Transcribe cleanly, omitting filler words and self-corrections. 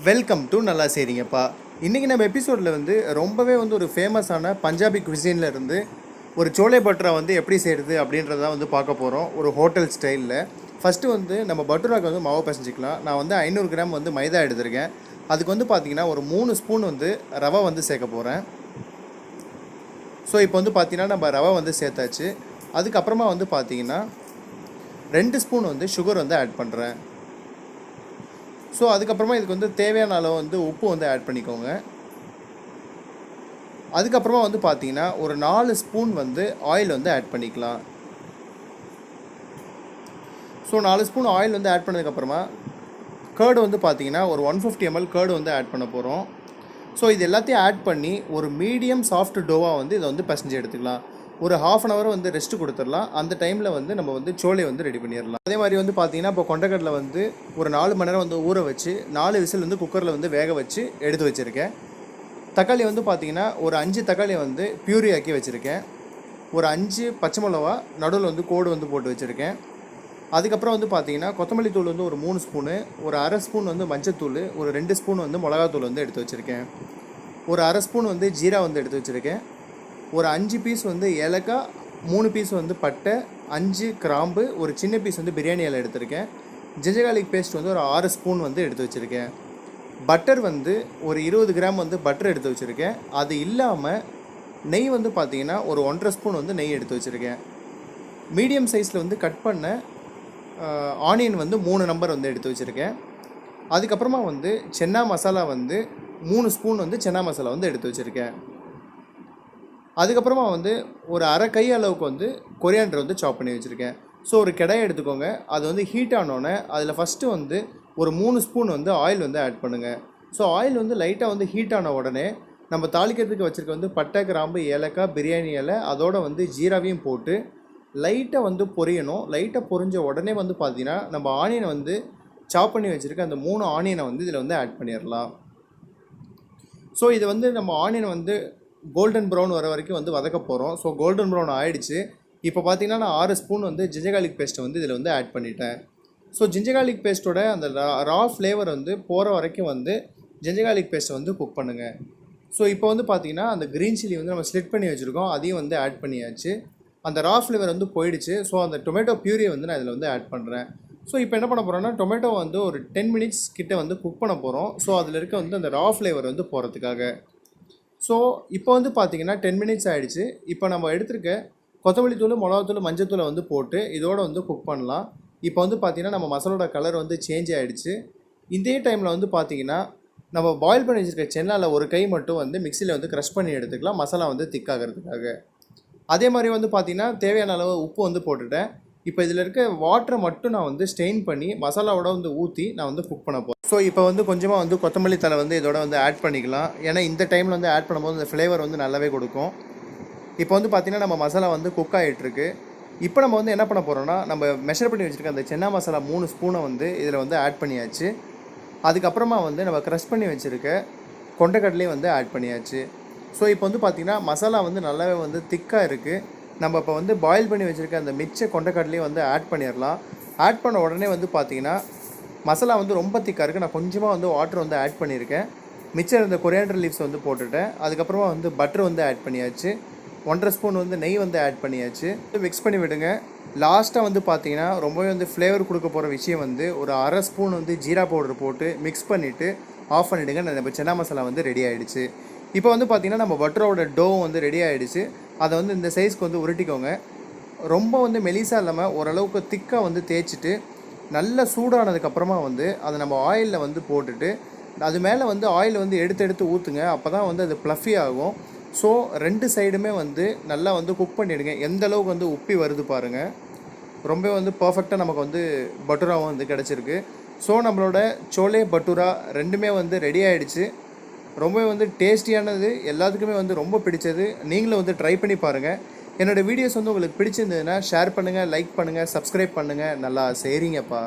Welcome to Nallaseiringappa. இன்றைக்கி நம்ம எபிசோடில் ரொம்பவே ஒரு ஃபேமஸான பஞ்சாபி குவிசீனில் இருந்து ஒரு சோலை பட்டுரா எப்படி செய்கிறது அப்படின்றத பார்க்க போகிறோம் ஒரு ஹோட்டல் ஸ்டைலில். ஃபஸ்ட்டு நம்ம பட்டுராக்கு மாவு பிசைஞ்சிக்கலாம். நான் 500 கிராம் மைதா எடுத்திருக்கேன். அதுக்கு பார்த்திங்கன்னா ஒரு 3 ஸ்பூன் ரவை சேர்க்க போகிறேன். ஸோ இப்போ பார்த்திங்கன்னா நம்ம ரவை சேர்த்தாச்சு. அதுக்கப்புறமா பார்த்திங்கன்னா 2 ஸ்பூன் சுகர் ஆட் பண்ணுறேன். ஸோ அதுக்கப்புறமா இதுக்கு தேவையான அளவு உப்பு ஆட் பண்ணிக்கோங்க. அதுக்கப்புறமா பார்த்தீங்கன்னா ஒரு 4 ஸ்பூன் ஆயில் ஆட் பண்ணிக்கலாம். ஸோ 4 ஸ்பூன் ஆயில் ஆட் பண்ணதுக்கப்புறமா கர்டு பார்த்தீங்கன்னா ஒரு 150 ml கர்டு ஆட் பண்ண போகிறோம். ஸோ இது எல்லாத்தையும் ஆட் பண்ணி ஒரு மீடியம் சாஃப்ட் டோவாக இதை பிசைஞ்சு எடுத்துக்கலாம். ஒரு ½ அன் ஹவர் ரெஸ்ட்டு கொடுத்துடலாம். அந்த டைமில் நம்ம சோலை ரெடி பண்ணிடலாம். அதே மாதிரி பார்த்தீங்கன்னா இப்போ கொண்டக்கடலை ஒரு 4 மணி நேரம் ஊற வச்சு 4 விசில் குக்கரில் வேக வச்சு எடுத்து வச்சுருக்கேன். தக்காளி பார்த்தீங்கன்னா ஒரு 5 தக்காளி பியூரி ஆக்கி வச்சுருக்கேன். ஒரு 5 பச்சை மிளகா நடுவில் கோடு போட்டு வச்சுருக்கேன். அதுக்கப்புறம் பார்த்தீங்கன்னா கொத்தமல்லி தூள் ஒரு 3 ஸ்பூனு, ஒரு அரை ஸ்பூன் மஞ்சத்தூள், ஒரு 2 ஸ்பூன் மிளகாத்தூள் எடுத்து வச்சுருக்கேன். ஒரு அரை ஸ்பூன் ஜீரா எடுத்து வச்சுருக்கேன். ஒரு 5 பீஸ் ஏலக்காய், 3 பீஸ் பட்டை, 5 கிராம்பு, ஒரு சின்ன பீஸ் பிரியாணி இலை எடுத்திருக்கேன். ஜிஞ்சர் கார்லிக் பேஸ்ட் ஒரு 6 ஸ்பூன் எடுத்து வச்சுருக்கேன். பட்டர் ஒரு 20 கிராம் பட்டர் எடுத்து வச்சுருக்கேன். அது இல்லாமல் நெய் பார்த்தீங்கன்னா ஒரு 1.5 ஸ்பூன் நெய் எடுத்து வச்சுருக்கேன். மீடியம் சைஸில் கட் பண்ண ஆனியன் 3 நம்பர் எடுத்து வச்சுருக்கேன். அதுக்கப்புறமா சென்னா மசாலா 3 ஸ்பூன் சென்னா மசாலா எடுத்து வச்சுருக்கேன். அதுக்கப்புறமா ஒரு அரை கை அளவுக்கு கொரியாண்டர் சாப் பண்ணி வச்சுருக்கேன். ஸோ ஒரு கடாயை எடுத்துக்கோங்க. அது ஹீட் ஆனோடனே அதில் ஃபஸ்ட்டு ஒரு 3 ஸ்பூன் ஆயில் ஆட் பண்ணுங்கள். ஸோ ஆயில் லைட்டாக ஹீட் ஆன உடனே நம்ம தாளிக்கிறதுக்கு வச்சுருக்க பட்டை, கிராம்பு, ஏலக்காய், பிரியாணி இலை, அதோட ஜீராவையும் போட்டு லைட்டாக பொரியணும். லைட்டாக பொரிஞ்ச உடனே பார்த்திங்கன்னா நம்ம ஆனியனை சாப் பண்ணி வச்சுருக்க அந்த 3 ஆனியனை இதில் ஆட் பண்ணிடலாம். ஸோ இது நம்ம ஆனியனை கோல்டன் ப்ரௌன் வர வரைக்கும் வதக்க போகிறோம். ஸோ கோல்டன் ப்ரௌன் ஆகிடுச்சு. இப்போ பார்த்தீங்கன்னா நான் 6 ஸ்பூன் ஜிஞ்சர் கார்லிக் பேஸ்ட்டை இதில் ஆட் பண்ணிட்டேன். ஸோ ஜிஞ்சர் கார்லிக் பேஸ்ட்டோட அந்த ரா ஃப்ளேவர் போகிற வரைக்கும் ஜிஞ்சர் கார்லிக் பேஸ்ட்டை குக் பண்ணுங்கள். ஸோ இப்போ பார்த்தீங்கன்னா அந்த க்ரீன் சில்லி நம்ம ஸ்லிட் பண்ணி வச்சுருக்கோம். அதையும் ஆட் பண்ணியாச்சு. அந்த ரா ஃப்ளேவர் போயிடுச்சு. ஸோ அந்த டொமேட்டோ பியூரியை நான் இதில் ஆட் பண்ணுறேன். ஸோ இப்போ என்ன பண்ண போகிறோன்னா டொமேட்டோ ஒரு 10 மினிட்ஸ் கிட்ட குக் பண்ண போகிறோம். ஸோ அதில் இருக்க அந்த ரா ஃப்ளேவர் போகிறதுக்காக. ஸோ இப்போ பார்த்தீங்கன்னா 10 மினிட்ஸ் ஆகிடுச்சு. இப்போ நம்ம எடுத்துருக்க கொத்தமல்லி தூள், மிளகாத்தூள், மஞ்சத்தூளை போட்டு இதோடு குக் பண்ணலாம். இப்போ பார்த்தீங்கன்னா நம்ம மசாலோட கலர் சேஞ்ச் ஆகிடுச்சு. இதே டைமில் பார்த்தீங்கன்னா நம்ம பாயில் பண்ணி வச்சுருக்க சென்னாவில் ஒரு கை மட்டும் மிக்சியில் க்ரஷ் பண்ணி எடுத்துக்கலாம், மசாலா திக்காகிறதுக்காக. அதே மாதிரி பார்த்தீங்கன்னா தேவையான அளவு உப்பு போட்டுட்டேன். இப்போ இதில் இருக்க வாட்டரை மட்டும் நான் ஸ்டெயின் பண்ணி மசாலாவோட ஊற்றி நான் குக் பண்ண போகிறேன். ஸோ இப்போ கொஞ்சமாக கொத்தமல்லி தலை இதோட ஆட் பண்ணிக்கலாம். ஏன்னா இந்த டைமில் ஆட் பண்ணும்போது அந்த ஃப்ளேவர் நல்லாவே கொடுக்கும். இப்போ பார்த்தீங்கன்னா நம்ம மசாலா குக் ஆகிட்டுருக்கு. இப்போ நம்ம என்ன பண்ண போகிறோம்னா நம்ம மெஷர் பண்ணி வச்சுருக்க அந்த சென்னா மசாலா 3 ஸ்பூனை இதில் ஆட் பண்ணியாச்சு. அதுக்கப்புறமா நம்ம க்ரஷ் பண்ணி வச்சுருக்க கொண்டைக்கடலையும் ஆட் பண்ணியாச்சு. ஸோ இப்போ பார்த்தீங்கன்னா மசாலா நல்லாவே திக்காக இருக்குது. நம்ம இப்போ பாயில் பண்ணி வச்சுருக்க அந்த மிச்ச கொண்டைக்கடலையும் ஆட் பண்ணிடலாம். ஆட் பண்ண உடனே பார்த்தீங்கன்னா மசாலா ரொம்ப திக்காக இருக்குது. நான் கொஞ்சமாக வாட்டர் ஆட் பண்ணியிருக்கேன். மிச்சம் இருந்த கொரியாண்டர் லீவ்ஸ் போட்டுட்டேன். அதுக்கப்புறமா பட்டர் ஆட் பண்ணியாச்சு. 1.5 ஸ்பூன் நெய் ஆட் பண்ணியாச்சு. மிக்ஸ் பண்ணி விடுங்க. லாஸ்ட்டாக பார்த்தீங்கன்னா ரொம்பவே ஃப்ளேவர் கொடுக்க போகிற விஷயம் ஒரு அரை ஸ்பூன் ஜீரா பவுடர் போட்டு மிக்ஸ் பண்ணிவிட்டு ஆஃப் பண்ணிவிடுங்க. நம்ம சென்னா மசாலா ரெடி ஆகிடுச்சு. இப்போ பார்த்தீங்கன்னா நம்ம பட்டரோட டோ ரெடி ஆகிடுச்சு. அதை இந்த சைஸ்க்கு உருட்டிக்கோங்க. ரொம்ப மெலிசாக இல்லாமல் ஓரளவுக்கு திக்காக தேய்ச்சிட்டு நல்லா சூடானதுக்கப்புறமா அதை நம்ம ஆயிலில் போட்டுட்டு அது மேலே ஆயில் எடுத்து ஊற்றுங்க. அப்போ தான் அது ப்ளஃபி ஆகும். ஸோ 2 சைடுமே நல்லா குக் பண்ணிவிடுங்க. எந்த அளவுக்கு உப்பி வருது பாருங்கள். ரொம்ப பர்ஃபெக்டாக நமக்கு பட்டுராவும் கிடச்சிருக்கு. ஸோ நம்மளோட சோலே பட்டுரா ரெண்டுமே ரெடி ஆகிடுச்சு. ரொம்பவே டேஸ்டியானது, எல்லாத்துக்குமே ரொம்ப பிடிச்சது. நீங்களும் ட்ரை பண்ணி பாருங்கள். என்னோடய வீடியோஸ் உங்களுக்கு பிடிச்சிருந்ததுன்னா ஷேர் பண்ணுங்கள், லைக் பண்ணுங்கள், சப்ஸ்கிரைப் பண்ணுங்கள். நல்லா செய்கிறீங்கப்பா.